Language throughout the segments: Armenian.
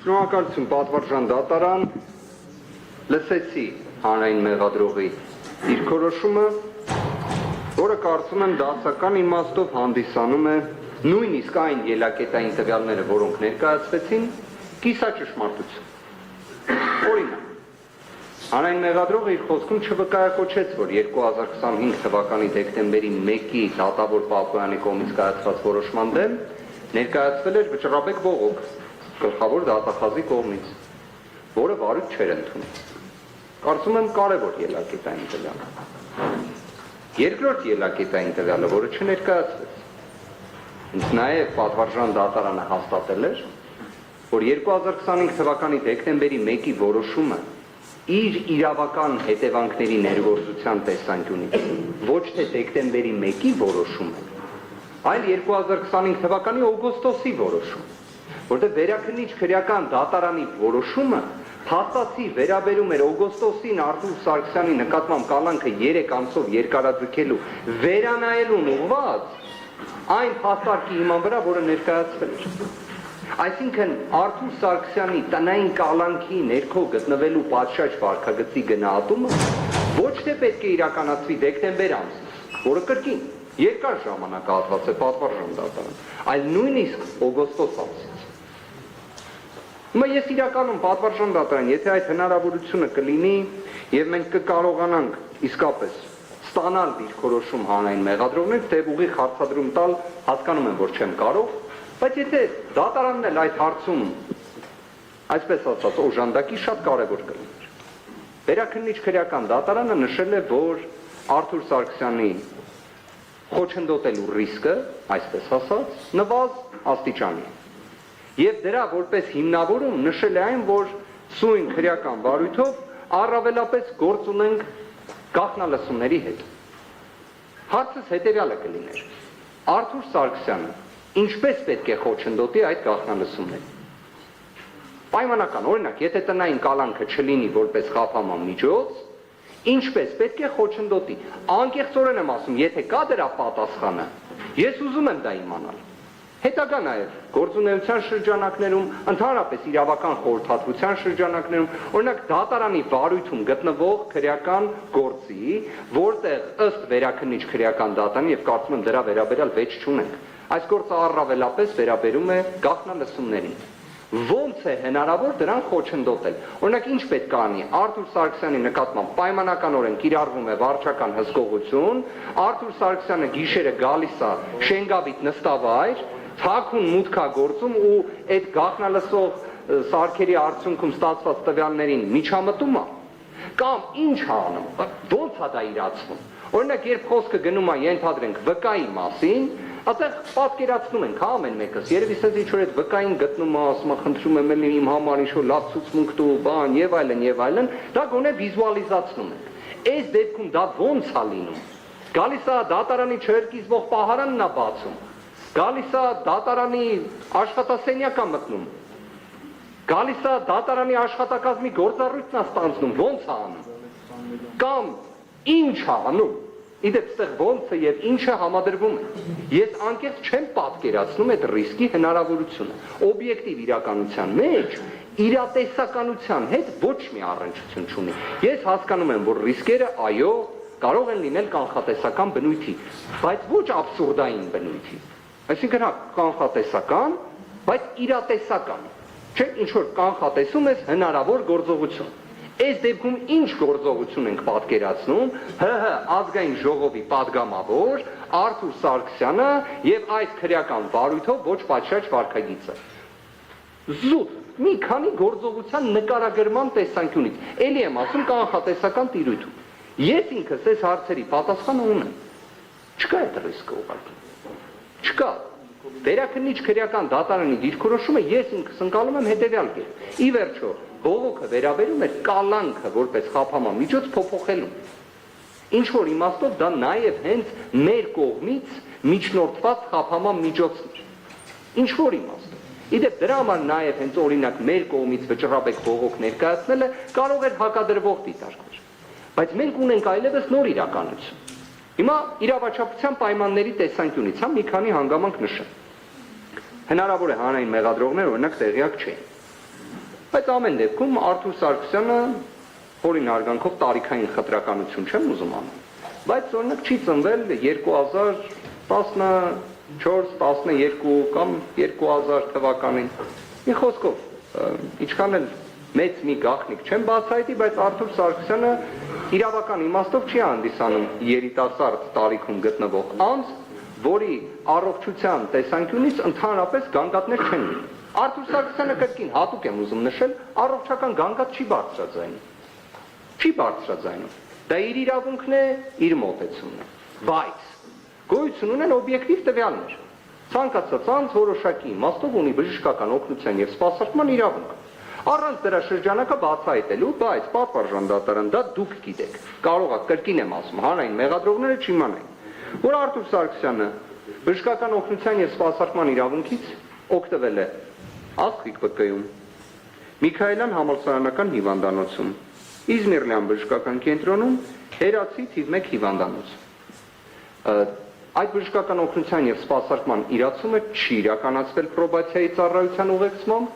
Շնորհակալություն պատվարժան դատարան, լսեցի հանրային մեղադրողի դիրքորոշումը, որը կարծում եմ դասական իմաստով հանդիսանում է նույնիսկ այն ելակետային տվյալները, որոնք ներկայացվեցին, կիսաճշմարտություն։ Օրինակ, հանրային մեղադրողը իր խոսքում չվկայակոչեց, որ 2025 թվականի դեկտեմբերի 1-ի դատավոր Պապոյանի կողմից կայացված որոշման դեմ ներկայացվել էր վճռաբեկ բողոք գլխավոր դատախազի կողմից, որը վարույթ չէր ընդունել։ Կարծում եմ կարևոր ելակետային տվյալ։ Երկրորդ ելակետային տվյալը, որը չներկայացվեց, ինձ նաև պատվարժան դատարանը հաստատել էր, որ 2025 թվականի դեկտեմբերի 1-ի որոշումը իր իրավական հետևանքների ներգործության տեսանկյունից ոչ թե դեկտեմբերի 1-ի որոշումը, այլ 2025 թվականի օգոստոսի որոշում, որտեղ վերաքննիչ քրեական դատարանի որոշումը փաստացի վերաբերում էր օգոստոսին Արթուր Սարգսյանի նկատմամբ կալանքը 3 ամսով երկարաձգելու վերանայելուն ուղղված այն փաստարկի հիման վրա, որը ներկայացվել էր։ Այսինքն Արթուր Սարգսյանի տնային կալանքի ներքո գտնվելու պատշաճ վարքագծի գնահատումը ոչ թե պետք է իրականացվի դեկտեմբեր ամսից, որը կրկին երկար ժամանակահատված է պատվարժան դատարան, այլ նույնիսկ օգոստոս ամսից։ Հիմա ես իրականում պատվարժան դատարան, եթե այդ հնարավորությունը կլինի եւ մենք կկարողանանք իսկապես ստանալ դիրքորոշում հանրային մեղադրողներից, թե ուղիղ հարցադրում տալ, հասկանում եմ, որ չեմ կարող, բայց եթե դատարանն էլ այդ հարցում, այսպես ասած, օժանդակի շատ կարևոր կլիներ։ Վերաքննիչ քրեական դատարանը նշել է, որ Արթուր Սարգսյանի խոչընդոտելու ռիսկը, այսպես ասած, նվազ աստիճանի է։ Եվ դրա որպես հիմնավորում նշել է այն, որ սույն քրեական վարույթով առավելապես գործ ունենք գաղտնալսումների հետ։ Հարցս հետևյալը կլիներ. Արթուր Սարգսյանը ինչպես պետք է խոչընդոտի այդ գաղտնալսումները։ Պայմանական, օրինակ, եթե տնային կալանքը չլինի որպես խափանման միջոց, ինչպես պետք է խոչընդոտի։ Անկեղծորեն եմ ասում, եթե կա դրա պատասխանը, ես ուզում եմ դա իմանալ։ Հետագա նաև գործունեության շրջանակներում, ընդհանրապես իրավական խորհրդատվության շրջանակներում, օրինակ դատարանի վարույթում գտնվող քրեական գործի, որտեղ ըստ վերաքննիչ քրեական դատարանի եւ կարծում եմ դրա վերաբերյալ վեճ չունենք, այս գործը առավելապես վերաբերում է գաղտնալսումներին։ Ոնց է հնարավոր դրան խոչընդոտել։ Օրինակ ինչ պետք է անի Արթուր Սարգսյանի նկատմամբ պայմանականորեն կիրառվում է վարչական հսկողություն, Արթուր Սարգսյանը գիշերը գալիս է Շենգավիթ նստավայր, թաքուն մուտքա գործում ու այդ գաղտնալսող սարքերի արդյունքում ստացված տվյալներին միջամտում է, կամ ինչ է անում, ոնց է դա իրացվում։ Օրինակ երբ խոսքը գնում է ենթադրենք վկայի մասին, այդտեղ պատկերացնում ենք ամեն մեկս, երևի սենց ինչ-որ այդ վկային գտնում է, ասում է խնդրում եմ էլի իմ համար ինչ-որ լավ ցուցմունք տու, բան եւ այլն, դա գոնե վիզուալիզացնում ենք։ Այս դեպքում դա ոնց է լինում։ Գալիս է դատարանի չհրկիզվող պահարանն է բացում, գալիս է դատարանի աշխատասենյակը մտնում, գալիս է դատարանի աշխատակազմի գործառույթն է ստանձնում, ոնց է անում, կամ ինչ է անում, իդեպ ստեղ ոնց է եւ ինչը համադրվում է։ Ես անկեղծ չեմ պատկերացնում այդ ռիսկի հնարավորությունը։ Օբյեկտիվ իրականության մեջ իրատեսականության հետ ոչ մի առնչություն չունի։ Ես հասկանում եմ, որ ռիսկերը այո կարող են լինել կանխատեսական բնույթի, բայց ոչ աբսուրդային բնույթի։ Այսինքն հա կանխատեսական, բայց իրատեսական։ Չէ, ինչ որ կանխատեսում ես հնարավոր գործողություն։ Այս դեպքում ինչ գործողություն ենք պատկերացնում, ՀՀ ազգային ժողովի падգամավոր Արթուր Սարգսյանը եւ այդ քրեական վարույթով ոչ պատշաճ վարքագիծը։ Զուտ մի քանի գործողության նկարագրման տեսանկյունից, ելի եմ ասում կանխատեսական տիրույթում։ Ես ինքս այս հարցերի պատասխանը ունեմ։ Չկա այդ ռիսկը ուղղակի։ Չկա։ Վերաքննիչ քրեական դատարանի դիրքորոշումը ես ինքս ընկալում եմ հետևյալ կերպ։ Ի վերջո, բողոքը վերաբերում է կալանքը որպես խափանման միջոց փոփոխելուն։ Ինչ որ իմաստով դա նաև հենց մեր կողմից միջնորդված խափանման միջոցն է։ Ինչ որ իմաստով։ Իդեպ դրա համար նաև հենց օրինակ մեր կողմից վճռաբեկ բողոք ներկայացնելը կարող էր հակադրվող դիտարկվել։ Բայց մենք ունենք այլևս նոր իրականություն։ Հիմա իրավաչափության պայմանների տեսանկյունից մի քանի հանգամանք նշեմ։ Հնարավոր է հանրային մեղադրողներ օրինակ տեղյակ չէին։ Բայց ամեն դեպքում Արթուր Սարգսյանը խորին հարգանքով տարիքային խտրականություն չեմ ուզում անել, բայց օրինակ չի ծնվել 2014-12 կամ 2000 թվականին։ Մի խոսքով, ինչքան էլ մեծ մի գաղտնիք չեմ բացահայտի, բայց Արթուր Սարգսյանը իրավական իմաստով չի հանդիսանում երիտասարդ տարիքում գտնվող անձ, որի առողջության տեսանկյունից ընդհանրապես գանգատներ չեն լինի։ Արթուր Սարգսյանը կրկին հատուկ եմ ուզում նշել, առողջական գանգատ չի բարձրաձայնում։ Չի բարձրաձայնում։ Դա իր իրավունքն է, իր մոտեցումն է։ Բայց գոյություն ունեն օբյեկտիվ տվյալներ։ Ցանկացած անձ որոշակի իմաստով ունի բժշկական օգնության եւ սպասարկման իրավունք։ Առանց դրա շրջանակը բացահայտելու, բայց պատվարժան դատարան դա դուք գիտեք։ Կարող է կրկին եմ ասում, հանրային մեղադրողները չիմանային, որ Արթուր Սարգսյանը բժշկական օգնության եւ սպասարկման իրավունքից օգտվել է Աստղիկ ԲԿ-ում, Միքայելյան համալսարանական հիվանդանոցում, Իզմիրլյան բժշկական կենտրոնում, Հերացի թիվ 1 հիվանդանոց։ Այդ բժշկական օգնության եւ սպասարկման իրացումը չի իրականացվել պրոբացիայի ծառայության ուղեկցմամբ,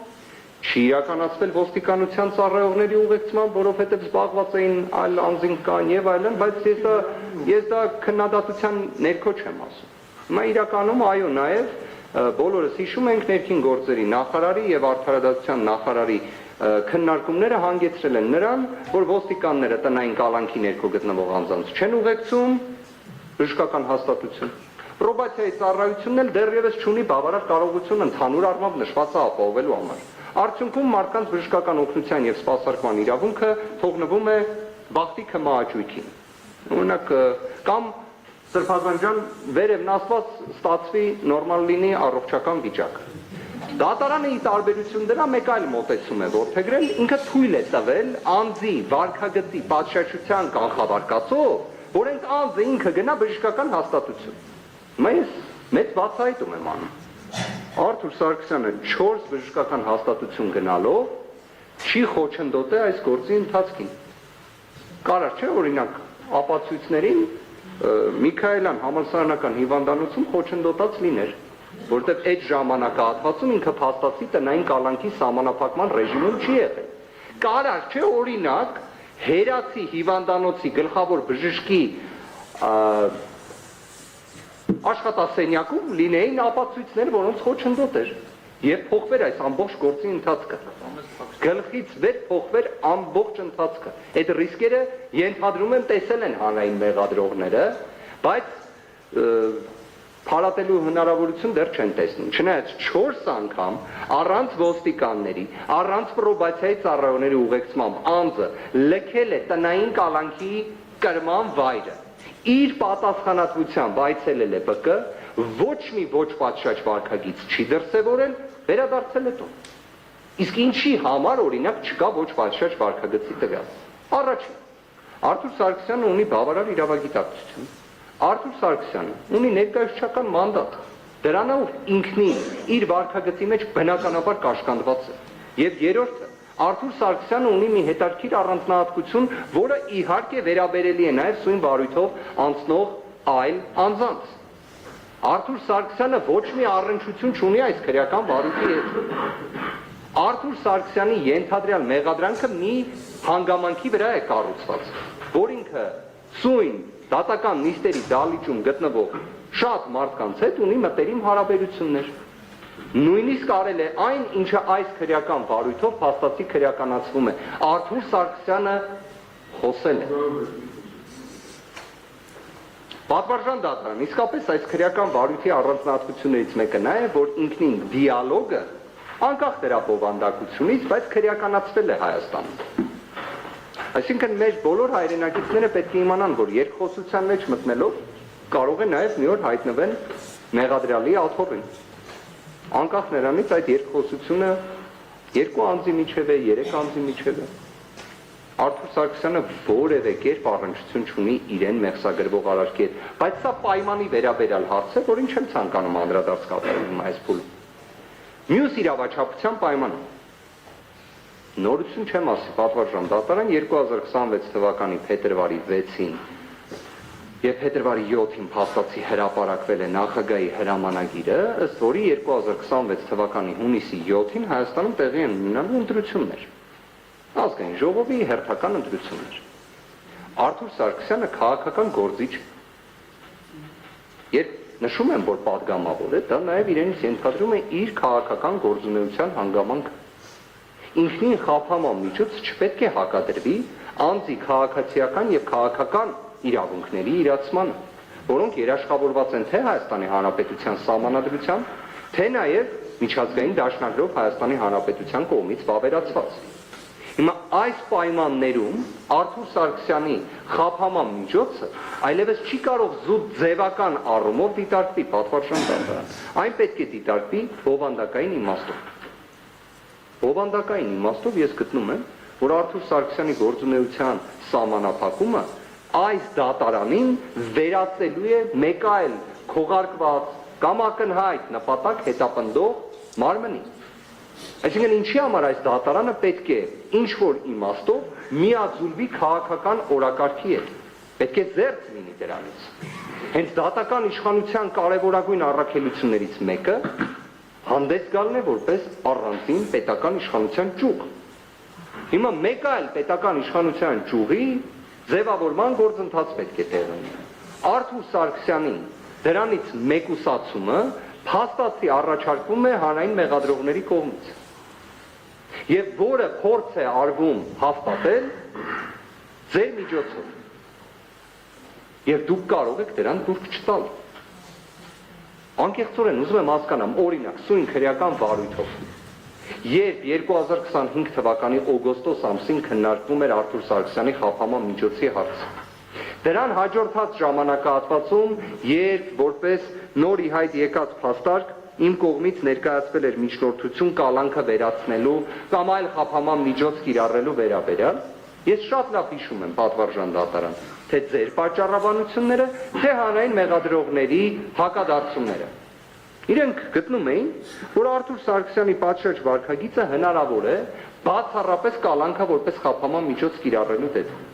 չի իրականացվել ոստիկանության ծառայողների ուղեկցմամբ, որովհետեւ զբաղված էին այլ անձինքան եւ այլն, բայց ես դա քննադատության ներքո չեմ ասում։ Հիմա իրականում այո, նաեւ բոլորս հիշում ենք ներքին գործերի նախարարի եւ արդարադատության նախարարի քննարկումները հանգեցրել են նրան, որ ոստիկանները տնային կալանքի ներքո գտնվող անձանց չեն ուղեկցում բժշկական հաստատություն։ Պրոբացիայի ծառայությունն էլ դեռևս չունի բավարար կարողություն ընդհանուր առմամբ նշվածը ապահովելու համար։ Արդյունքում մարդկանց բժշկական օգնության եւ սպասարկման իրավունքը թողնվում է բախտի քմահաճույքին։ Օրինակ կամ Սրբազան ջան, վերևն ասված ստացվի նորմալ լինի առողջական վիճակը։ Դատարանը ի տարբերություն դրա մեկ այլ մոտեցում է որդեգրել, ինքը թույլ է տվել անձի վարքագծի պատշաճության կանխավարկածով, որ այդ անձը ինքը գնա բժշկական հաստատություն։ Ես մեծ բացահայտում եմ անում։ Արթուր Սարգսյանը 4 բժշկական հաստատություն գնալով չի խոչընդոտել այս գործի ընթացքին։ Կարար չէ, օրինակ, ապացույցներին Միքայելյան համալսարանական հիվանդանոցում խոչընդոտած լիներ, որտեղ այդ ժամանակահատվածում ինքը փաստացի տնային կալանքի սահմանափակման ռեժիմում չի եղել։ Կարար չէ, օրինակ, Հերացի հիվանդանոցի գլխավոր բժշկի աշխատասենյակում լինեին ապացույցներ, որոնց խոչընդոտ էր, եւ փոխվեր այս ամբողջ գործի ընթացքը։ Գլխից վեր փոխվեր ամբողջ ընթացքը։ Այդ ռիսկերը ենթադրում եմ տեսել են հանրային մեղադրողները, բայց փարատելու հնարավորություն դեռ չեն տեսնում։ Չնայած 4 անգամ առանց ոստիկանների, առանց պրոբացիայի ծառայողների ուղեկցմամբ անձը լքել է տնային կալանքի կրման վայրը։ Իր պատասխանատվությամբ այցելել է ԲԿ, ոչ մի ոչ պատշաճ վարքագիծ չի դրսևորել, վերադարձել է տուն։ Իսկ ինչի համար օրինակ չկա ոչ պատշաճ վարքագծի տվյալ։ Առաջին, Արթուր Սարգսյանը ունի բավարար իրավագիտակցություն։ Արթուր Սարգսյանը ունի ներկայացուցչական մանդատ, դրանով ինքնին իր վարքագծի մեջ բնականաբար կաշկանդված է։ Եվ երրորդը, Արթուր Սարգսյանը ունի մի հետաքրքիր առանձնահատկություն, որը իհարկե վերաբերելի է նաև սույն վարույթով անցնող այլ անձանց։ Արթուր Սարգսյանը ոչ մի առնչություն չունի այս քրեական վարույթի հետ։ Արթուր Սարգսյանի ենթադրյալ մեղադրանքը մի հանգամանքի վրա է կառուցված, որ ինքը սույն դատական նիստերի դալիճում գտնվող շատ մարդկանց հետ ունի մտերիմ հարաբերություններ։ Նույնիսկ արել է այն, ինչը այս քրեական վարույթով փաստացի քրեականացվում է։ Արթուր Սարգսյանը խոսել է։ Պատվարժան դատարան, իսկապես այս քրեական վարույթի առանձնահատկություններից մեկը նա է, որ ինքնին դիալոգը անկախ դրա բովանդակությունից, բայց քրեականացվել է Հայաստանում։ Այսինքն մեր բոլոր հայրենակիցները պետք է իմանան, որ երկխոսության մեջ մտնելով կարող է նաև մի օր հայտնվեն մեղադրյալի աթոռին։ Անկախ նրանից այդ երկխոսությունը 2 անձի միջև է, 3 անձի միջև է։ Արթուր Սարգսյանը որևէ կերպ առնչություն չունի իրեն մեղսագրվող արարքի հետ, բայց սա պայմանի վերաբերյալ հարց է, որին չեմ ցանկանում անդրադարձ կատարել այս փուլում։ Մյուս իրավաչափության պայմանը։ Նորություն չեմ ասի, պատվարժան դատարան 2026 թվականի փետրվարի 6-ին Եվ փետրվարի 7-ին փաստացի հրապարակվել է նախագահի հրամանագիրը, ըստ որի 2026 թվականի հունիսի 7-ին Հայաստանում տեղի են ունենալու ընտրություններ։ Ազգային ժողովի հերթական ընտրություններ։ Արթուր Սարգսյանը քաղաքական գործիչ, երբ նշում եմ, որ պատգամավոր է, դա նաև իրենից ենթադրում է իր քաղաքական գործունեության հանգամանքը։ Ինքնին խափանման միջոց չպետք է հակադրվի անձի քաղաքացիական եւ քաղաքական իրավունքների իրացմանը, որոնք երաշխավորված են թե Հայաստանի Հանրապետության սահմանադրությամբ, թե նաև միջազգային դաշնակցով Հայաստանի Հանրապետության կողմից վավերացված։ Հիմա այս պայմաններում Արթուր Սարգսյանի խափանման միջոցը այլևս չի կարող զուտ ձևական առումով դիտարկվի պատվարժան դատարան։ Այն պետք է դիտարկվի բովանդակային իմաստով։ Բովանդակային իմաստով ես գտնում եմ, որ Արթուր Սարգսյանի գործունեության սահմանափակումը այս դատարանին վերածելու է մեկ այլ քողարկված կամ ակնհայտ նպատակ հետապնդող մարմնի։ Այսինքն ինչի համար այս դատարանը պետք է ինչ-որ իմաստով միաձուլվի քաղաքական օրակարգի հետ, պետք է զերծ լինի դրանից։ Հենց դատական իշխանության կարևորագույն առաքելություններից մեկը հանդես գալն է որպես առանձին պետական իշխանության ճյուղ։ Հիմա մեկ այլ պետական իշխանության ճյուղի ձևավորման գործընթաց պետք է տեղի ունենա։ Արթուր Սարգսյանին դրանից մեկուսացումը փաստացի առաջարկվում է հանրային մեղադրողների կողմից։ Եվ որը փորձ է արվում հաստատել ձեր միջոցով։ Եվ դուք կարող եք դրան դուրս չտալ։ Անկեղծորեն ուզում եմ հասկանամ, օրինակ, սույն քրեական վարույթով, երբ 2025 թվականի օգոստոս ամսին քննարկվում էր Արթուր Սարգսյանի խափանման միջոցի հարցը, դրան հաջորդած ժամանակահատվածում, երբ որպես նոր ի հայտ եկած փաստարկ իմ կողմից ներկայացվել էր միջնորդություն կալանքը վերացնելու կամ այլ խափանման միջոց կիրառելու վերաբերյալ, ես շատ լավ հիշում եմ պատվարժան դատարան, թե ձեր պատճառաբանությունները, թե հանրային մեղադրողների հակադարձումները։ Իրենք գտնում էին, որ Արթուր Սարգսյանի պատշաճ վարքագիծը հնարավոր է բացառապես կալանքը որպես խափանման միջոց կիրառելու դեպքում։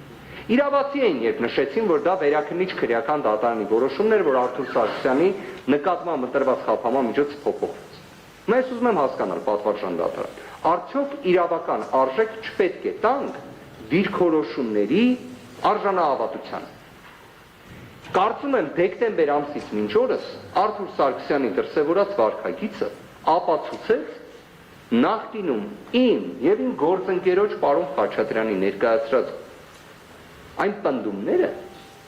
Իրավացի էին, երբ նշեցին, որ դա վերաքննիչ քրեական դատարանի որոշումն էր, որ Արթուր Սարգսյանի նկատմամբ ընտրված խափանման միջոցը փոփոխվեց։ Ես ուզում եմ հասկանալ պատվարժան դատարան, արդյոք իրավական արժեք չպետք է տանք դիրքորոշումների արժանահավատությանը։ Կարծում եմ դեկտեմբեր ամսից մինչ օրս Արթուր Սարգսյանի դրսևորած վարքագիծը ապացուցեց նախկինում իմ եւ իմ գործընկերոջ պարոն Խաչատրյանի ներկայացրած այն պնդումները,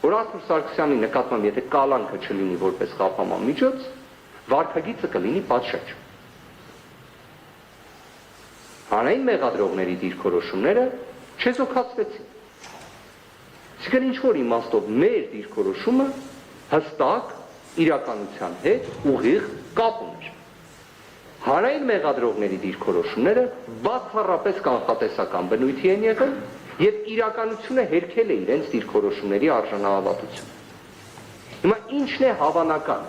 որ Արթուր Սարգսյանի նկատմամբ եթե կալանքը չլինի որպես խափանման միջոց, վարքագիծը կլինի պատշաճ։ Հանրային մեղադրողների դիրքորոշումները չեզոքացվեցին։ Այսինքն ինչ-որ իմաստով մեր դիրքորոշումը հստակ իրականության հետ ուղիղ կապ ուներ։ Հանրային մեղադրողների դիրքորոշումները բացառապես կանխատեսական բնույթի են եղել եւ իրականությունը հերքել է իրենց դիրքորոշումների արժանահավատությունը։ Հիմա ինչն է հավանական,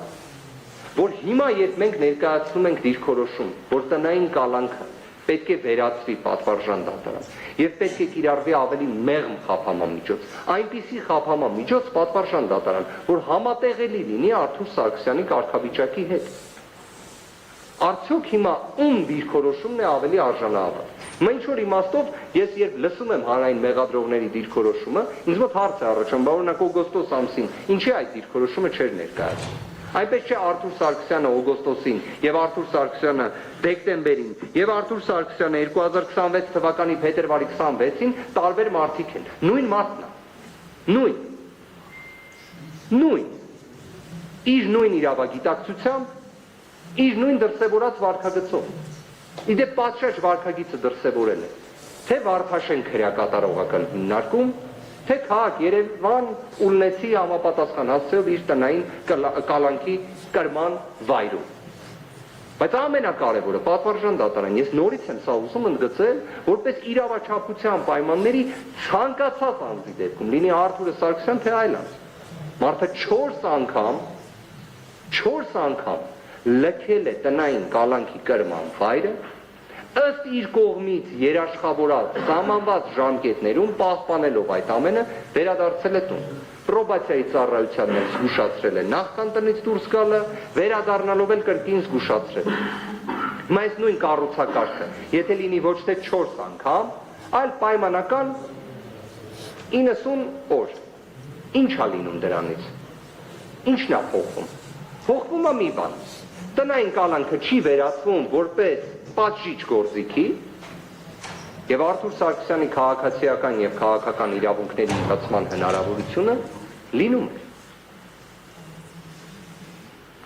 որ հիմա երբ մենք ներկայացնում ենք դիրքորոշում, որ տնային կալանքը պետք է վերացվի պատվարժան դատարան եւ պետք է կիրառվի ավելի մեղմ խափանման միջոց, այնպիսի խափանման միջոց պատվարժան դատարան, որ համատեղելի լինի Արթուր Սարգսյանի կարգավիճակի հետ։ Արդյոք հիմա ում դիրքորոշումն է ավելի արժանահավատ։ Հիմա ինչ-որ իմաստով ես երբ լսում եմ հանրային մեղադրողների դիրքորոշումը, ինձ մոտ հարց է առաջանում, օրինակ օգոստոս ամսին, ինչի այդ դիրքորոշումը չէր ներկայացվում։ Այնպես չէ Արթուր Սարգսյանը օգոստոսին եւ Արթուր Սարգսյանը դեկտեմբերին եւ Արթուր Սարգսյանը 2026 թվականի փետրվարի 26-ին տարբեր մարդիկ են։ Նույն մարդն է։ Նույն։ Իր նույն իրավագիտակցությամբ, իր նույն դրսևորած վարքագծով։ Իդեպ պատշաճ վարքագիծը դրսևորել է թե Վարդաշեն քրեակատարողական հիմնարկում, թե քաղաք Երևան Ուլնեցի համապատասխան հասցեով իր տնային կալանքի կրման վայրում։ Բայց ամենակարևորը պատվարժան դատարան, ես նորից եմ սա ուզում ընդգծել, որպես իրավաչափության պայմանների ցանկացած անձի դեպքում, լինի Արթուր Սարգսյան թե այլ անձ, մարդը 4 անգամ լքել է տնային կալանքի կրման վայրը, ըստ իր կողմից երաշխավորած սահմանված ժամկետներում պահպանելով այդ ամենը վերադարձել է տուն։ պրոբացիայի ծառայության մեջ զգուշացրել է նախքան տնից դուրս գալը, վերադառնալով էլ կրկին զգուշացրել։ Հիմա այս նույն կառուցակարգը, եթե լինի ոչ թե 4 անգամ, այլ պայմանական 90 օր, ինչ է լինում դրանից, ինչն է փոխվում, փոխվում է մի բան, տնային կալանքը չի վերածվում որպես պատժիչ գործիքի, եւ Արթուր Սարգսյանի քաղաքացիական եւ քաղաքական իրավունքների ստացման հնարավորությունը լինում է։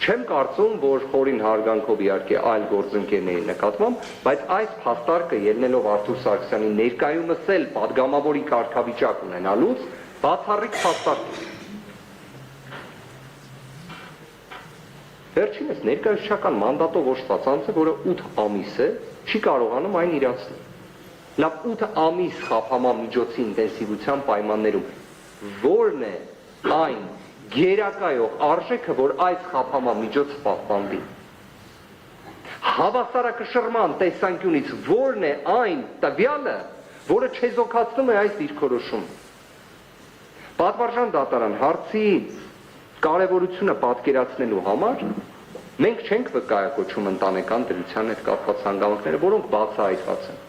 Չեմ կարծում, որ խորին հարգանքով իհարկե այլ գործընկերների նկատմամբ, բայց այս փաստարկը ելնելով Արթուր Սարգսյանի ներկայումս էլ падգամավորի կարգավիճակ ունենալուց բացառիկ փաստարկ է։ Վերջինս ներկայացուցչական մանդատով օժտված անձը, որը 8 ամիս է, չի կարողանում այն իրացնել։ Լավ 8 ամիս խափամա միջոցի ինտենսիվության պայմաններում որն է այն գերակայող արժեքը, որ այս խափամա միջոցը պահպանվի։ Հավասարակշռման տեսանկյունից որն է այն տվյալը, որը չեզոքացնում է այս դիրքորոշումը։ Պատվարժան դատարան հարցի կարևորությունը պատկերացնելու համար մենք չենք վկայակոչում ընտանեկան դրության հետ կապված հանգամանքները, որոնք բացահայտված են։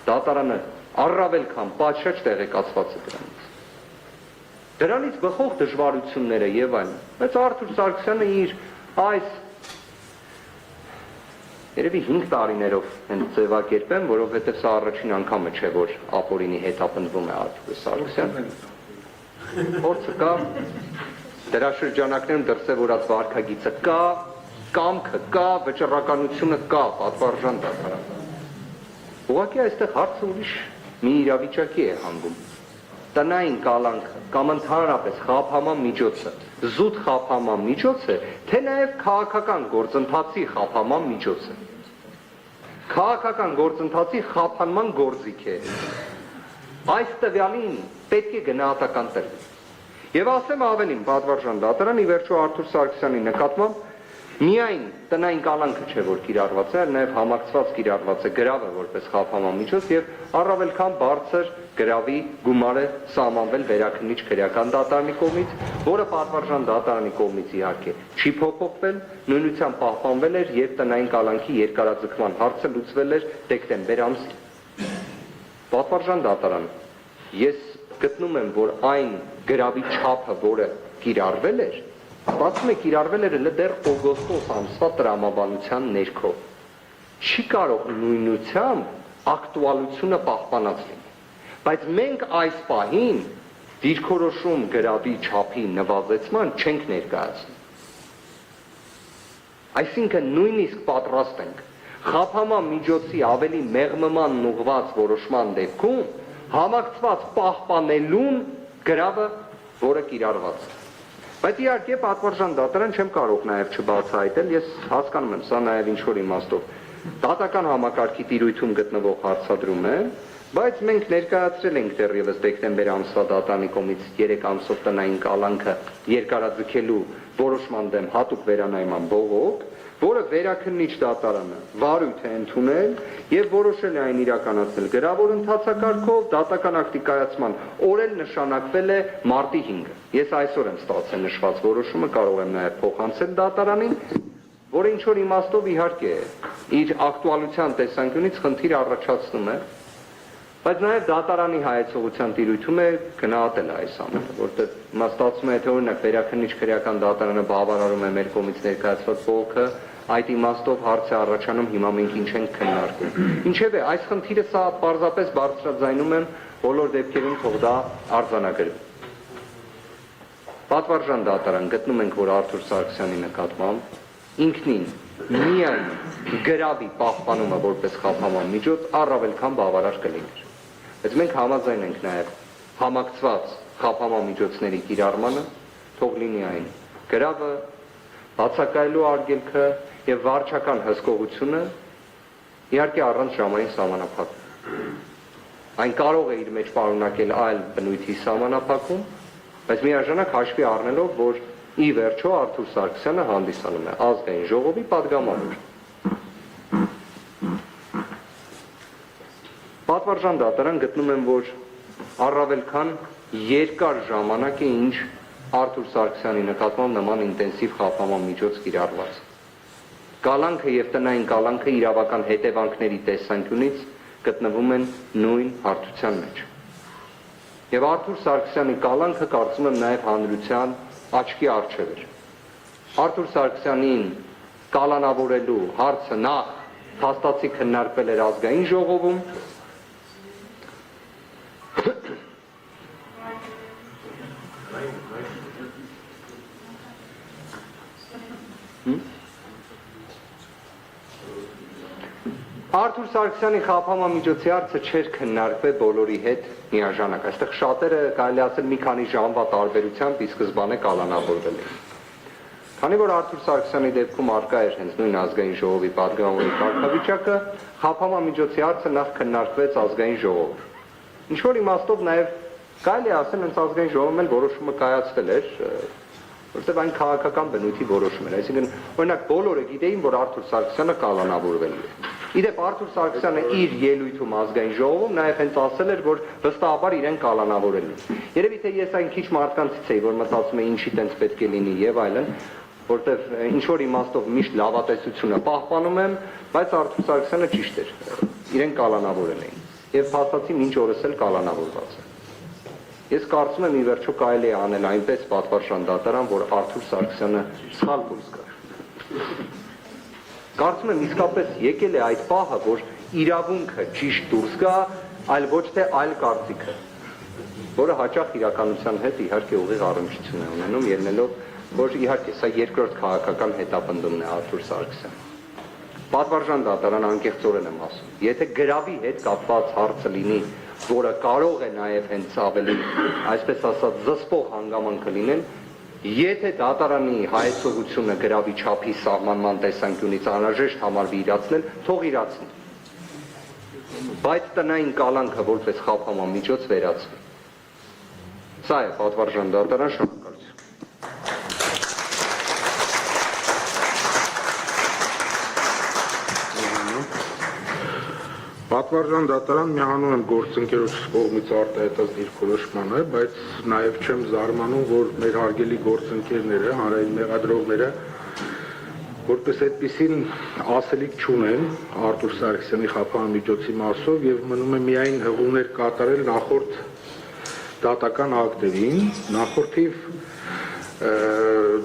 Դատարանը առավել քան պատշաճ տեղեկացված է դրանից։ Դրանից բխող դժվարությունները եւ այլն։ Բայց Արթուր Սարգսյանը իր այս երևի 5 տարիներով հենց ձևակերպեմ, որովհետեւ սա առաջին անգամը չէ, որ ապօրինի հետապնդվում է Արթուր Սարգսյանը։ Փորձը կա, դրա շրջանակներում դրսևորած վարքագիծը կա, կամքը կա, վճռականությունը կա, պատվարժան դատարան։ Ուղղակի այստեղ հարցը ուրիշ մի իրավիճակի է հանգում։ Տնային կալանքը կամ ընդհանրապես խափաման միջոցը, զուտ խափաման միջոց է, թե նաև քաղաքական գործընթացի խափաման միջոց է։ Քաղաքական գործընթացի խափանման գործիք է։ Այս տվյալին պետք է գնահատական տրվի։ Եվ ասեմ ավելին, պատվարժան դատարան, ի վերջո Արթուր Սարգսյանի նկատմամբ միայն տնային կալանքը չէ, որ կիրառված է, այլ նաև համակցված կիրառված է գրավը որպես խափաման միջոց եւ առավել քան բարձր գրավի գումար է սահմանվել վերաքննիչ քրեական դատարանի կողմից, որը պատվարժան դատարանի կողմից իհարկե չի փոփոխվել, նույնությամբ պահպանվել էր եւ տնային կալանքի երկարաձգման հարցը լուծվել էր դեկտեմբեր ամսին։ Պատվարժան դատարան, ես գտնում եմ, որ այն գրավի չափը, որը կիրառվել էր, ստացվում է կիրառվել էր դեռ օգոստոս ամսվա տրամաբանության ներքո։ Չի կարող նույնությամբ ակտուալությունը պահպանած լինել։ Բայց մենք այս պահին դիրքորոշում գրավի չափի նվազեցման չենք ներկայացնում։ Այսինքն նույնիսկ պատրաստ ենք խափաման միջոցի ավելի մեղմման ուղղված որոշման դեպքում համակցված պահպանելուն գրավը, որը կիրառված է։ Բայց իհարկե պատվարժան դատարան չեմ կարող նաև չբացահայտել, ես հասկանում եմ, սա նաև ինչ-որ իմաստով դատական համակարգի տիրույթում գտնվող հարցադրում է, բայց մենք ներկայացրել ենք դեռևս դեկտեմբեր ամսվա դատարանի կողմից 3 ամսով տնային կալանքը երկարաձգելու որոշման դեմ հատուկ վերանայման բողոք, որը վերաքննիչ դատարանը վարույթ է ընդունել եւ որոշել է այն իրականացնել գրավոր ընթացակարգով, դատական ակտի կայացման օրել նշանակվել է մարտի 5-ը։ Ես այսօր եմ ստացել նշված որոշումը, կարող եմ նաեւ փոխանցել դատարանին, որը ինչ որ իմաստով իհարկե իր ակտուալության տեսանկյունից խնդիր առաջացնում է, բայց նաեւ դատարանի հայեցողության տիրույթում է գնահատել այս ամենը, որտեղ հիմա ստացվում է, թե օրինակ վերաքննիչ քրեական դատարանը բավարարում է մեր կողմից ներկայացված բողոքը, այդ իմաստով հարց է առաջանում, հիմա մենք ինչ ենք քննարկում։ Ինչևէ, այս խնդիրը սա պարզապես բարձրաձայնում եմ, բոլոր դեպքերում թող դա արձանագրվի։ Պատվարժան դատարան, գտնում ենք, որ Արթուր Սարգսյանի նկատմամբ ինքնին միայն գրավի պահպանումը որպես խափաման միջոց առավել քան բավարար կլիներ։ Բայց մենք համաձայն ենք նաև համակցված խափաման միջոցների կիրառմանը, թող լինի այն գրավը, բացակայելու արգելքը եւ վարչական հսկողությունը, իհարկե առանց ժամային սահմանափակում։ Այն կարող է իր մեջ պարունակել այլ բնույթի սահմանափակում, բայց միաժամանակ հաշվի առնելով, որ ի վերջո Արթուր Սարգսյանը հանդիսանում է ազգային ժողովի падգամավոր։ Պատվարժան դատարան, գտնում եմ, որ առավել քան երկար ժամանակ է ինչ Արթուր Սարգսյանի նկատմամբ նման ինտենսիվ խափանման միջոց կիրառված։ Կալանքը եւ տնային կալանքը իրավական հետևանքների տեսանկյունից գտնվում են նույն հարթության մեջ։ Եվ Արթուր Սարգսյանի կալանքը կարծում եմ նաեւ հանրության աչքի առջև էր։ Արթուր Սարգսյանին կալանավորելու հարցը նախ փաստացի քննարկվել էր ազգային ժողովում, Արթուր Սարգսյանի խափանման միջոցի հարցը չէր քննարկվել բոլորի հետ միաժամանակ։ Այստեղ շատերը կարելի ասել մի քանի ժամվա տարբերությամբ ի սկզբանե կալանավորվել են։ Քանի որ Արթուր Սարգսյանի դեպքում արկա էր հենց նույն ազգային ժողովի պատգամավորի կարգավիճակը, խափանման միջոցի հարցը նախ քննարկվեց ազգային ժողովում։ Ինչ որ իմաստով նաև կարելի ասել հենց ազգային ժողովում էլ որոշումը կայացվել էր, որտեղ այն քաղաքական բնույթի որոշում էր, այսինքն օրինակ բոլորը գիտեին, որ Արթուր Սարգսյանը կալանավորվել է։ Իդեպ Արթուր Սարգսյանը իր ելույթում ազգային ժողովում նաև հենց ասել էր, որ վստահաբար իրեն կալանավորել են։ Երևի թե ես այն քիչ մարդկանցից էի, որ մտածում է ինչի տենց պետք է լինի եւ այլն, որտեղ ինչ որ իմաստով միշտ լավատեսությունը պահպանում եմ, բայց Արթուր Սարգսյանը ճիշտ էր։ Իրեն կալանավորել էին եւ փաստացի մինչ օրս էլ կալանավորված է։ Ես կարծում եմ ի վերջո կարելի է անել այնպես պատվարժան դատարան, որ Արթուր Սարգսյանը սխալ դուրս գա։ Կարծում եմ իսկապես եկել է այդ պահը, որ իրավունքը ճիշտ դուրս գա, այլ ոչ թե այլ կարծիքը, որը հաճախ իրականության հետ իհարկե ուղիղ առնչություն է ունենում, ելնելով, որ իհարկե սա երկրորդ քաղաքական հետապնդումն է Արթուր Սարգսյանը։ Պատվարժան դատարան անկեղծորեն եմ ասում, եթե գրավի հետ կապված հարցը լինի, որը կարող է նաև հենց ավելի, այսպես ասած, զսպող հանգամանքը լինել, եթե դատարանի հայեցողությունը գրավի չափի սահմանման տեսանկյունից անհրաժեշտ համարվի իրացնել, թող իրացնի։ Բայց տնային կալանքը որպես խափանման միջոց վերացվի։ Սա է պատվարժան դատարան, շնորհակալություն։ Պատվարժան դատարան միանում եմ գործընկերոջս կողմից արտահայտած դիրքորոշմանը, բայց նաև չեմ զարմանում, որ մեր հարգելի գործընկերները, հանրային մեղադրողները, որպես այդպիսին ասելիք չունեն Արթուր Սարգսյանի խափանման միջոցի մասով եւ մնում է միայն հղումներ կատարել նախորդ դատական ակտերին, նախորդիվ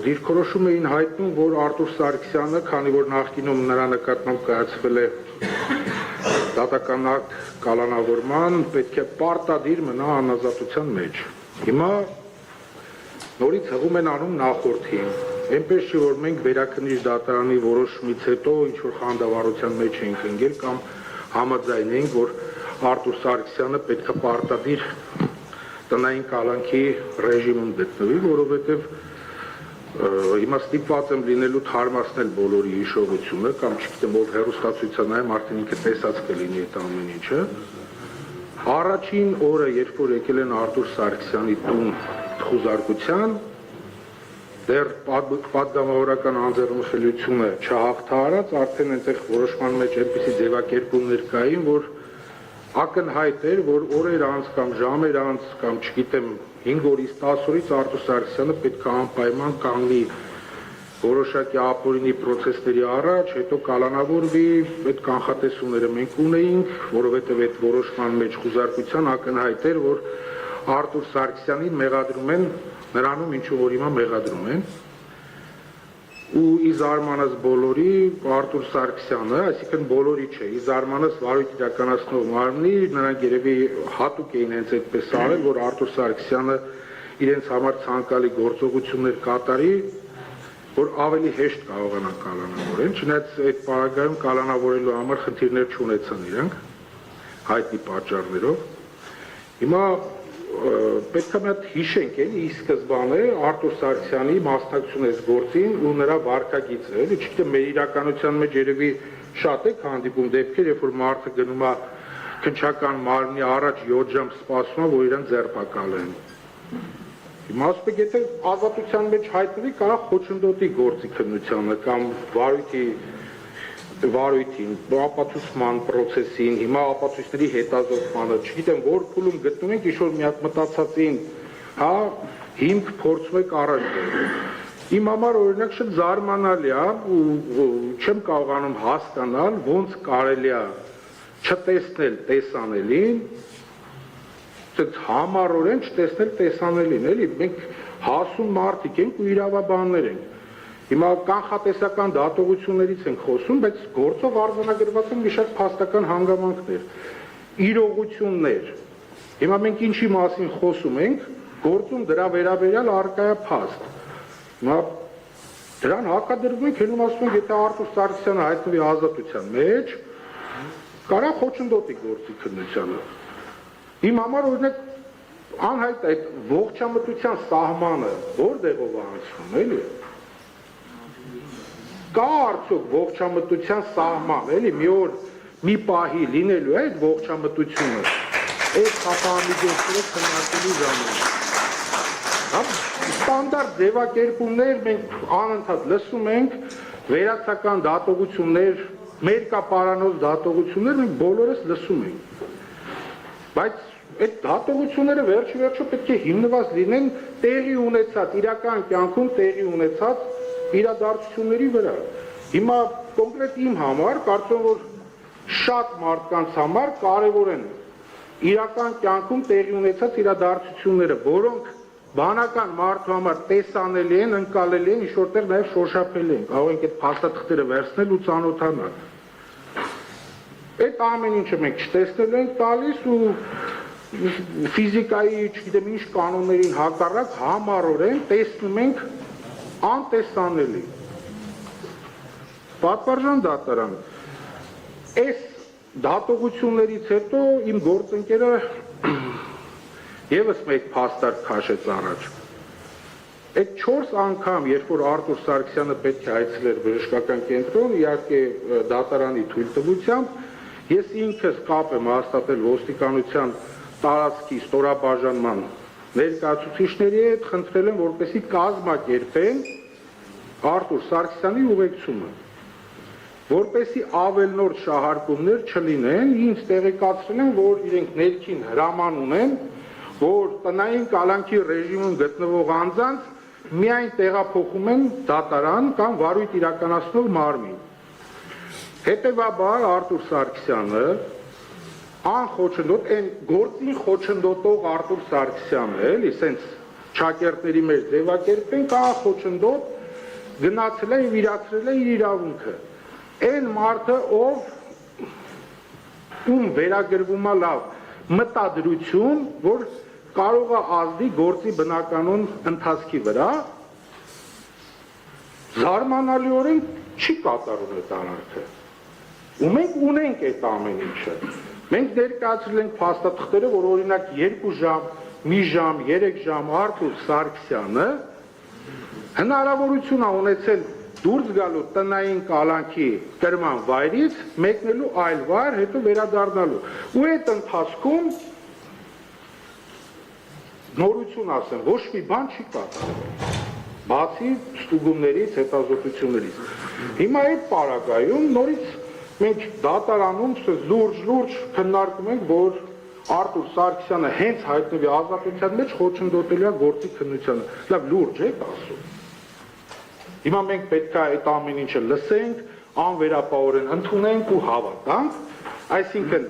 դիրքորոշում էին հայտնում, որ Արթուր Սարգսյանը, քանի որ նախկինում նրա նկատմամբ կայացվել է դատական ակտ կալանավորման, պետք է պարտադիր մնա անազատության մեջ։ Հիմա նորից հղում են անում նախորդին։ Այնպես չի, որ մենք վերաքննիչ դատարանի որոշումից հետո ինչ-որ խանդավառության մեջ ենք ընկել կամ համաձայնենք, որ Արթուր Սարգսյանը պետք է պարտադիր տնային կալանքի ռեժիմում գտնվի, որովհետև հիմա ստիպված եմ լինելու թարմացնել բոլորի հիշողությունը կամ չգիտեմ ով հեռուստացույցանայում արդեն ինքը տեսած կլինի այդ ամեն ինչը։ Առաջին օրը, երբ որ եկել են Արթուր Սարգսյանի տուն խուզարկության, դեռ պատգամավորական անձեռնխելությունը չհաղթահարած, արդեն այնտեղ որոշման մեջ այնպիսի ձևակերպումներ կային, որ ակնհայտ էր, որ օրեր անց կամ ժամեր անց կամ չգիտեմ 5 օրից 10 օրից Արթուր Սարգսյանը պետք է անպայման կանգնի որոշակի ապօրինի պրոցեսների առաջ, հետո կալանավորվի, այդ կանխատեսումները մենք ունեինք, որովհետև այդ որոշման մեջ խուզարկության ակնհայտ էր, որ Արթուր Սարգսյանին մեղադրում են նրանում, ինչու որ հիմա մեղադրում են, ու ի զարմանս բոլորի Արթուր Սարգսյանը, այսինքն բոլորի չէ, ի զարմանս վարույթ իրականացնող մարմնի, նրանք երևի հատուկ էին հենց այդպես արել, որ Արթուր Սարգսյանը իրենց համար ցանկալի գործողություններ կատարի, որ ավելի հեշտ կարողանան կալանավորել, չնայած այդ պարագայում կալանավորելու համար խնդիրներ չունեցան իրենք, հայտնի պատճառներով։ Հիմա պետք է մի հատ հիշենք էլի ի սկզբանե Արթուր Սարգսյանի մասնակցությունը այս գործին ու նրա վարքագիծը, էլի չգիտեմ մեր իրականության մեջ երևի շատ է հանդիպում դեպքեր, երբ որ մարդը գնում է քննչական մարմնի առաջ 7 ժամ սպասում է, որ իրեն ձերբակալեն։ Հիմա ասում եք, եթե ազատության մեջ հայտնվի, կարող խոչընդոտի գործի քննությանը կամ վարույթին, ապացուցման պրոցեսին, հիմա ապացույցների հետազոտմանը, չգիտեմ որ փուլում գտնվում ենք, ինչ-որ մի հատ մտածածին հա հիմք փորձում եք առաջ բերել։ Իմ համար օրինակ շատ զարմանալի է ու չեմ կարողանում հասկանալ ոնց կարելի է չտեսնել տեսանելին, այդ համառորեն չտեսնել տեսանելին, էլի մենք հասուն մարդիկ ենք ու իրավաբաններ ենք։ Հիմա կանխատեսական դատողություններից ենք խոսում, բայց գործով արձանագրված են մի շարք փաստական հանգամանքներ, իրողություններ։ Հիմա մենք ինչի մասին խոսում ենք, գործում դրա վերաբերյալ առկա է փաստ։ Հիմա դրան հակադրվում ենք, հնում ասում ենք, եթե Արտուր Սարգսյանը հայտնվի ազատության մեջ, կարա խոչընդոտի գործի քննությանը։ Իմ համար օրինակ անհայտ այդ ողջամտության սահմանը որտեղով է անցնում, էլի։ Կա արդյոք ողջամտության սահման, էլի, մի օր մի պահի լինելու է այդ ողջամտությունը, այդ խափամիջոցները քննարկելու ժամանակ։ Ստանդարտ ձևակերպումներ մենք անընդհատ լսում ենք, վերացական դատողություններ, մերկապարանոց դատողություններ մենք բոլորս լսում ենք։ Բայց այդ դատողությունները վերջիվերջո պետք է հիմնված լինեն տեղի ունեցած, իրական կյանքում տեղի ունեցած իրադարձությունների վրա։ Հիմա կոնկրետ իմ համար, կարծում որ շատ մարդկանց համար կարևոր են իրական կյանքում տեղի ունեցած իրադարձությունները, որոնք բանական մարդու համար տեսանելի են, ընկալելի են, ինչ-որտեղ նաև շոշափելի են, կարող ենք այդ փաստաթղթերը վերցնել ու ծանոթանալ։ Այդ ամեն ինչը մենք չտեսնելու ենք տալիս ու ֆիզիկայի, չգիտեմ ինչ կանոններին հակառակ համառորեն տեսնում ենք անտեսանելի։ Պատվարժան դատարան, այս դատողություններից հետո իմ գործընկերը եւս մեկ փաստարկ քաշեց առաջ։ Այդ 4 անգամ, երբ որ Արտուր Սարգսյանը պետք է այցելեր բժշկական կենտրոն, իհարկե դատարանի թույլտվությամբ, ես ինքս կապ եմ հաստատել ոստիկանության տարածքի ստորաբաժանման ներկայացուցիչների հետ, խնդրել եմ, որպեսզի կազմակերպեն Արտուր Սարգսյանի ուղեկցումը, որպեսզի ավելնորդ շահարկումներ չլինեն, ինձ տեղեկացրել են, որ իրենք ներքին հրաման ունեն, որ տնային կալանքի ռեժիմում գտնվող անձանց միայն տեղափոխում են դատարան կամ վարույթ իրականացնող մարմին։ Հետևաբար Արտուր Սարգսյանը անխոչնդոտ, այն գործին խոչնդոտող Արտուր Սարգսյանը, էլի, սենց ճակերտների մեջ ձևակերպենք, անխոչնդոտ գնացել է եւ իրացրել է իր իրավունքը։ Այն մարդը, ում վերագրվում է լավ մտադրություն, որ կարող է ազդի գործի բնականոն ընթացքի վրա, զարմանալիորեն չի կատարում այդ անարքը։ Ու մենք ունենք այդ ամեն ինչը։ Մենք ներկայացրել ենք փաստաթղթերը, որ օրինակ 2 ժամ, մի ժամ, 3 ժամ Արտուր Սարգսյանը հնարավորություն է ունեցել դուրս գալու տնային կալանքի կրման վայրից, մեկնելու այլ վայր, հետո վերադառնալու։ Ու այդ ընթացքում նորություն ասեմ, ոչ մի բան չի կատարվել, բացի ստուգումներից, հետազոտություններից։ Հիմա այդ պարագայում նորից մենք դատարանում լուրջ քննարկում ենք, որ Արտուր Սարգսյանը հենց հայտնվի ազատության մեջ խոչընդոտելու է գործի քննությանը։ Լավ, լուրջ եք ասում։ Հիմա մենք պետք է այդ ամեն ինչը լսենք, անվերապահորեն ընդունենք ու հավատանք, այսինքն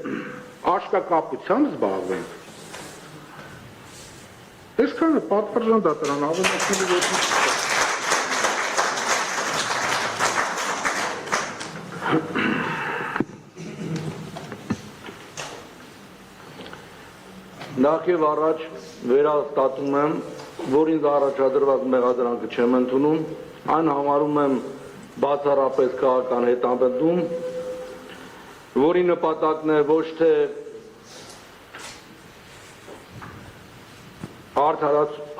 աշկակապությամբ զբաղվենք։ Այսքանը պատվարժան դատարան ավելացնելու ոչինչ չկա։ Նախ եւ առաջ վերահաստատում եմ, որ ինձ առաջադրված մեղադրանքը չեմ ընդունում, այն համարում եմ բացառապես քաղաքական հետապնդում, որի նպատակն է ոչ թե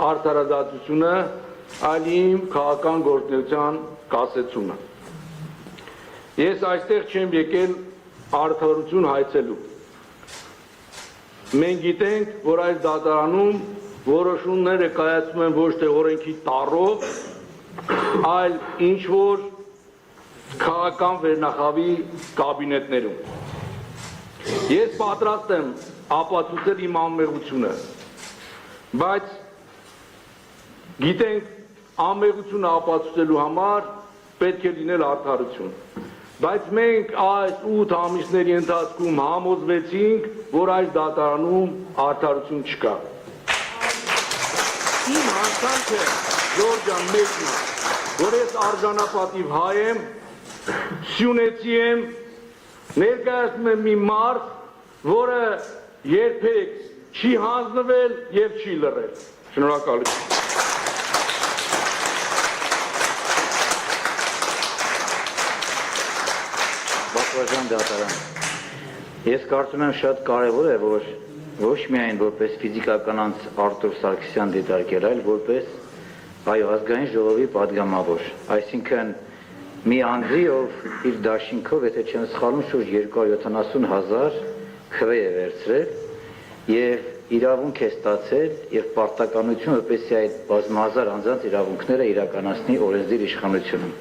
արդարադատությունը, այլ իմ քաղաքական գործունեության կասեցումը։ Ես այստեղ չեմ եկել արդարություն հայցելու։ Մենք գիտենք, որ այս դատարանում որոշումները կայացվում են ոչ թե օրենքի տառով, այլ ինչ-որ քաղաքական վերնախավի կաբինետներում։ Ես պատրաստ եմ ապացուցել իմ անմեղությունը, բայց Գիտենք, ամեղությունը ապացուցելու համար պետք է լինել արդարություն։ Բայց մենք այս 8 ամիսների ընթացքում համոզվեցինք, որ այս դատարանում արդարություն չկա։ Իմ հանցանքը Ժորժ ջան մեկն է, որ ես արժանապատիվ հայ եմ, սյունեցի եմ, ներկայացնում եմ մի մարդ, որը երբեք չի հանձնվել եւ չի լռել։ Շնորհակալություն։ Բակվաժան դատարան։ Ես կարծում եմ շատ կարևոր է, որ ոչ միայն որպես ֆիզիկական անձ Արտուր Սարգսյան դիտարկել, այլ որպես ազգային ժողովի падգամավոր, այսինքն մի անձի, ով իր դաշինքով, եթե չեմ սխալվում, շուրջ 270,000 քվե է վերցրել եւ իրավունք է ստացել եւ պարտականություն, որպեսզի այդ բազմահազար անձանց իրավունքները իրականացնի օրենսդիր իշխանությունում։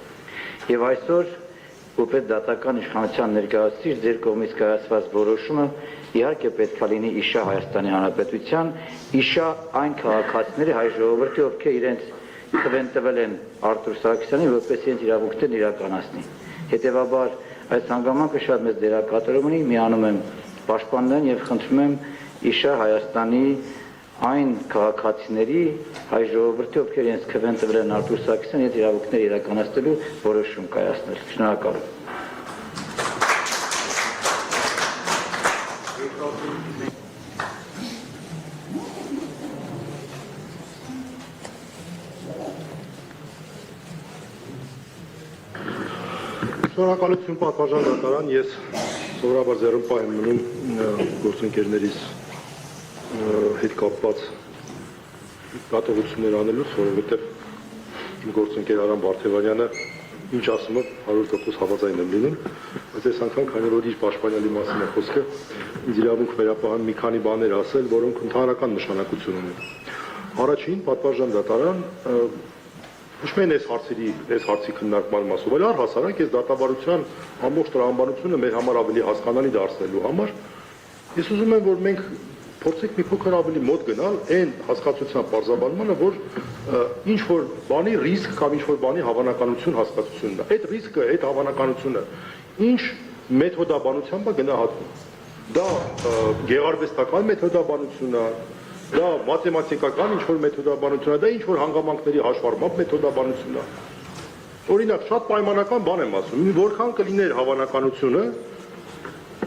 Եվ այսօր որպես դատական իշխանության ներկայացուցիչ ձեր կողմից կայացված որոշումը իհարկե պետք է լինի իշա Հայաստանի Հանրապետության, իշա այն քաղաքացիների հայ ժողովրդի, ովքեր իրենց քվեն տվել են Արտուր Սարգսյանին, որպես իրենց իրավունքներն իրականացնի։ Հետևաբար այս հանգամանքը շատ մեծ դերակատարում ունի, միանում եմ պաշտպաններին եւ խնդրում եմ իշա Հայաստանի այն քաղաքացիների հայ ժողովրդի, ովքեր իրենց քվեն տվել են Արտուր Սարգսյանին, իրենց իրավունքները իրականացնելու որոշում կայացնել։ Շնորհակալ եմ։ Շնորհակալություն պատվարժան դատարան, ես սովորաբար ձեռնպահ եմ մնում գործընկերներիս հետ կապված դատողություններ անելուց, որովհետև իմ գործընկեր Արամ Վարդևանյանը ինչ ասում է 100% հավատային եմ լինում, բայց այս անգամ քանի որ իր պաշտպանյալի մասին է խոսքը, ինձ իրավունք վերապահան մի քանի բաներ ասել, որոնք ընդհանրական նշանակություն ունեն։ Առաջին պատվարժան դատարան ոչ միայն այս հարցի քննարկման մասով, այլ առհասարակ այս դատավարության ամբողջ տրամաբանությունը մեր համար ավելի հասկանալի դարձնելու համար ես ուզում եմ, որ մենք փորձենք մի փոքր ավելի մոտ գնալ այն հասկացության պարզաբանմանը, որ ինչ որ բանի ռիսկ կամ ինչ որ բանի հավանականություն հասկացությունն է։ Այդ ռիսկը, այդ հավանականությունը ինչ մեթոդաբանությամբ է գնահատվում։ Դա գեղարվեստական մեթոդաբանություն է, դա մաթեմատիկական ինչ որ մեթոդաբանություն է, դա ինչ որ հանգամանքների հաշվառման մեթոդաբանություն է։ Օրինակ, շատ պայմանական բան եմ ասում, որքան կլիներ հավանականությունը,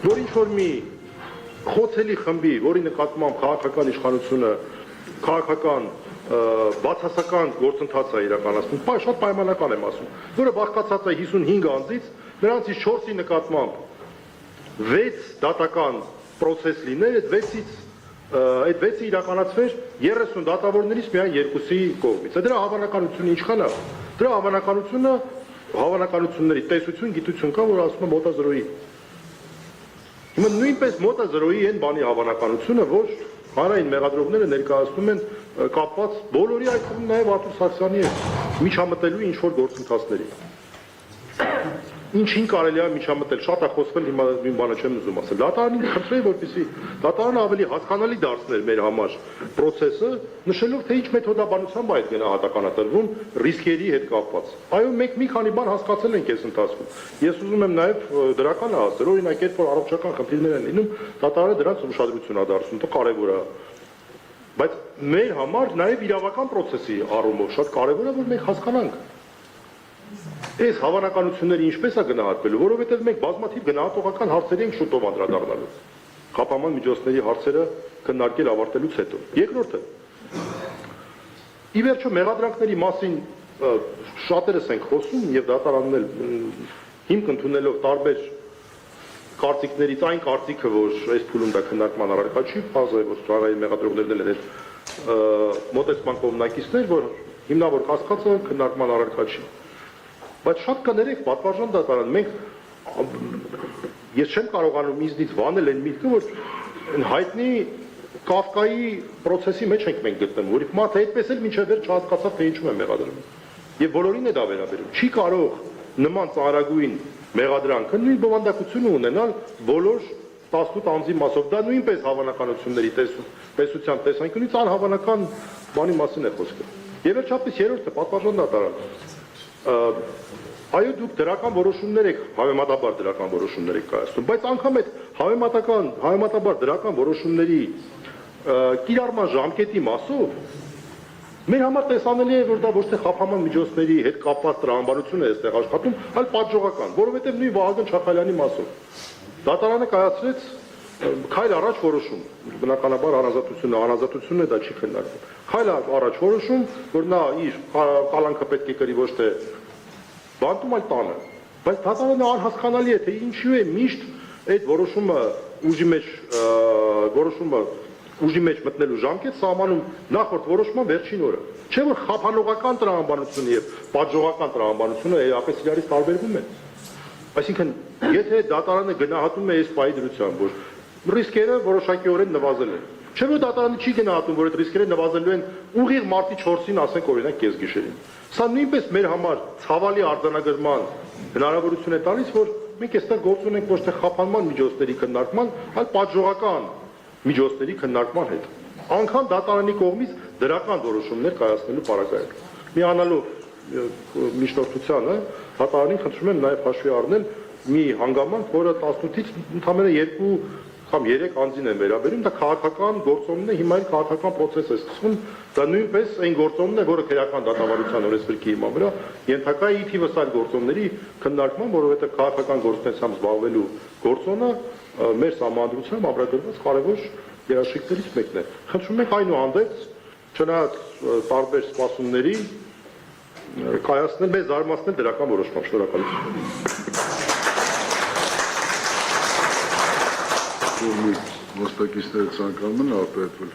որ ինչ որ մի խոցելի խմբի, որի նկատմամբ քաղաքական իշխանությունը քաղաքական բացասական գործընթաց է իրականացնում, շատ պայմանական եմ ասում, որը բաղկացած է 55 անձից, նրանցից 4-ի նկատմամբ 6 դատական process լիներ, այդ 6-ը իրականացվեր 30 դատավորներից միայն 2-ի կողմից։ Դրա հավանականությունը ինչքան է։ Դրա հավանականությունների տեսություն, գիտություն կա, որ ասում է մոտա 0-ի։ Հիմա նույնպես մոտա 0-ի այն բանի հավանականությունը, որ հանրային մեղադրողները ներկայացնում են կապված բոլորի, այդ թվում նաև Արտուր Սարգսյանի հետ միջամտելու ինչ որ գործընթացների։ Ինչին կարելի է միջամտել, շատ է խոսվել, հիմա նույն բանը չեմ ուզում ասել։ Դատարանին խնդրեի, որպեսզի դատարանը ավելի հասկանալի դարձներ մեր համար process-ը, նշելով թե ինչ մեթոդաբանությամբ այդ գնահատականատրվում ռիսկերի հետ կապված։ Այո, մենք մի քանի բան հասկացել ենք այս ընթացքում։ Ես ուզում եմ նաև դրական ասել, օրինակ, երբ որ առողջական խնդիրներ են լինում, դատարանը դրանց ուշադրություն է դարձնում, դա կարևոր է։ Բայց մեր համար նաև իրավական process-ի առումով շատ կարևոր է, որ մենք հասկանանք այս հավանականությունները ինչպես է գնահատվելու, որովհետև մենք բազմաթիվ գնահատողական հարցերի ենք շուտով անդրադառնալու։ Խափանման միջոցների հարցերը քննարկել ավարտելուց հետո։ Երկրորդը, ի վերջո մեղադրանքների մասին շատերս ենք խոսում եւ դատարանն էլ հիմք ընդունելով տարբեր կարծիքներից այն կարծիքը, որ այս փուլում դա քննարկման առարկա չի, բազա է, որ ծառայի մեղադրողներն էլ այդ մոտեցման կողմնակիցներ, որ հիմնավոր կասկածը քննարկման առարկա չի։ Բայց շատ կներեք, պատվարժան դատարան, մենք ես չեմ կարողանում ինձնից վանել այն միտքը, որ հայտնի Կավկայի process-ի մեջ ենք մենք գտնվում, որ մարդը այդպես էլ մինչև վերջ չհասկացավ, թե ինչու է մեղադրվում։ Եվ բոլորին է դա վերաբերում։ Չի կարող նման ծառագույն մեղադրանքը նույն բովանդակությունը ունենալ բոլոր 18 անձի մասով։ Դա նույնպես հավանականությունների տեսության տեսանկյունից անհավանական բանի մասին է խոսքը։ Եվ վերջապես երրորդը պատվարժան դատարան։ Այո, դուք դրական որոշումներ եք, հավեմատաբար դրական որոշումներ եք կայացնում, բայց անգամ այդ հավեմատաբար դրական որոշումների կիրառման ժամկետի մասով մեր համար տեսանելի է, որ դա ոչ թե խափանման միջոցների հետ կապված տրամաբանություն է այստեղ աշխատում, այլ պատժողական, որովհետև նույն Վահագն Չախալյանի մասով դատարանը կայացրեց քայլ առաջ որոշում, բնականաբար անազատությունը դա չի քննարկվում։ Քայլ առաջ որոշում, որ նա իր կալանքը պետք է կրի ոչ թե բանտում, այլ տանը։ Բայց դատարանը անհասկանալի է, թե ինչու է միշտ այդ ուժի մեջ մտնելու ժամկետ սահմանում նախորդ որոշման վերջին օրը։ Չէ՞ որ խափանողական տրամաբանությունը եւ պատժողական տրամաբանությունը էապես իրարից տարբերվում են։ Այսինքն, եթե դատարանը գնահատում է այս պահի դրությամբ, որ ռիսկերը որոշակիորեն նվազել են, չէ՞ որ դատարանը չի գնահատում, որ այդ ռիսկերը նվազելու են ուղիղ մարտի 4-ին, ասենք օրինակ կեսգիշերին։ Սա նույնպես մեր համար ցավալի արձանագրման հնարավորություն է տալիս, որ մենք այստեղ գործ ունենք ոչ թե խափանման միջոցների քննարկման, այլ պատժողական միջոցների քննարկման հետ։ Անկամ դատարանի կողմից դրական որոշումներ կայացնելու պարագայում։ Միանալով միջնորդությանը, դատարանին խնդրում եմ նաև հաշվի առնել մի հանգամանք, որը 18-ից ընդամենը 2 կամ 3 անձին են վերաբերում, դա քաղաքական գործոնն է, հիմա էլ քաղաքական process է սկսվում, դա նույնպես այն գործոնն է, որը քրեական դատավարության օրենսգրքի հիման վրա ենթակա է թիվս այլ գործոնների քննարկման, որովհետև քաղաքական գործունեությամբ զբաղվելու գործոնը մեր սահմանադրությամբ ամրագրված կարևոր երաշխիքներից մեկն է։ Խնդրում ենք այնուհանդերձ, չնայած տարբեր սպասումների, կայացնել մեզ զարմացնել դրական որոշում։ Շնորհակալություն։ Ոստակիցները ցանկանում են արտահայտվել։